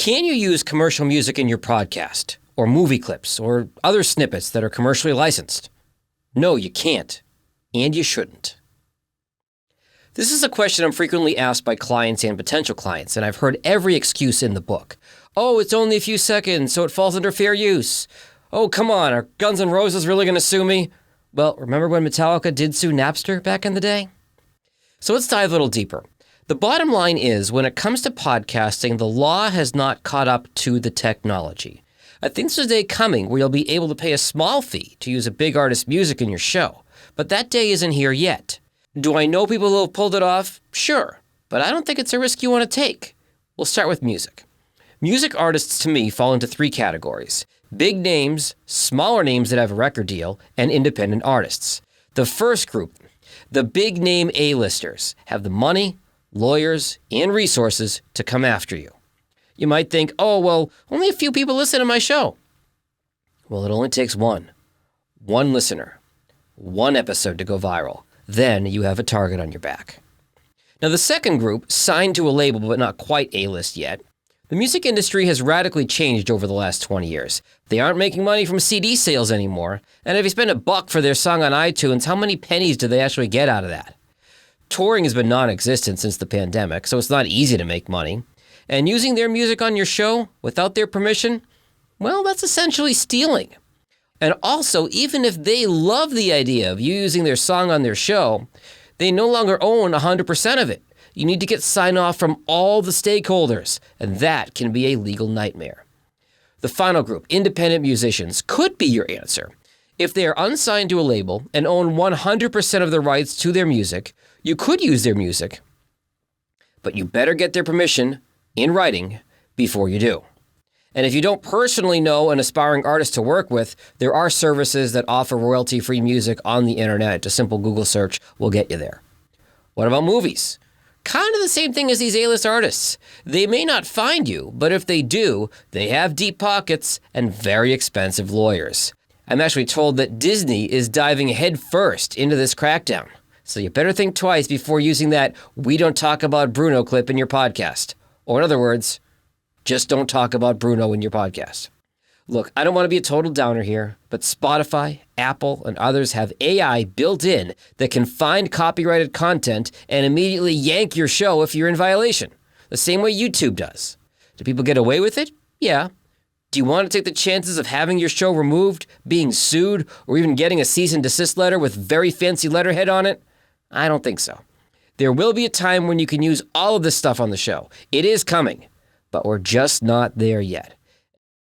Can you use commercial music in your podcast, or movie clips, or other snippets that are commercially licensed? No, you can't, and you shouldn't. This is a question I'm frequently asked by clients and potential clients, and I've heard every excuse in the book. Oh, it's only a few seconds, so it falls under fair use. Oh, come on, are Guns N' Roses really going to sue me? Well, remember when Metallica did sue Napster back in the day? So let's dive a little deeper. The bottom line is, when it comes to podcasting, the law has not caught up to the technology. I think there's a day coming where you'll be able to pay a small fee to use a big artist's music in your show, but that day isn't here yet. Do I know people who have pulled it off? Sure, but I don't think it's a risk you want to take. We'll start with music. Music artists, to me, fall into three categories: big names, smaller names that have a record deal, and independent artists. The first group, the big name A-listers, have the money, lawyers, and resources to come after you. You might think, oh, well, only a few people listen to my show. Well, it only takes one listener, one episode to go viral. Then you have a target on your back. Now, the second group, signed to a label but not quite A-list yet. The music industry has radically changed over the last 20 years. They aren't making money from CD sales anymore. And if you spend $1 for their song on iTunes, how many pennies do they actually get out of that? Touring has been non-existent since the pandemic, so it's not easy to make money. And using their music on your show without their permission, well, that's essentially stealing. And also, even if they love the idea of you using their song on their show, they no longer own 100% of it. You need to get sign-off from all the stakeholders, and that can be a legal nightmare. The final group, independent musicians, could be your answer. If they are unsigned to a label and own 100% of the rights to their music, you could use their music, but you better get their permission in writing before you do. And if you don't personally know an aspiring artist to work with, there are services that offer royalty-free music on the internet. A simple Google search will get you there. What about movies? Kind of the same thing as these A-list artists. They may not find you, but if they do, they have deep pockets and very expensive lawyers. I'm actually told that Disney is diving headfirst into this crackdown. So you better think twice before using that "We don't talk about Bruno" clip in your podcast. Or in other words, just don't talk about Bruno in your podcast. Look, I don't want to be a total downer here, but Spotify, Apple, and others have AI built in that can find copyrighted content and immediately yank your show if you're in violation, the same way YouTube does. Do people get away with it? Yeah. Do you want to take the chances of having your show removed, being sued, or even getting a cease and desist letter with very fancy letterhead on it? I don't think so. There will be a time when you can use all of this stuff on the show. It is coming, but we're just not there yet.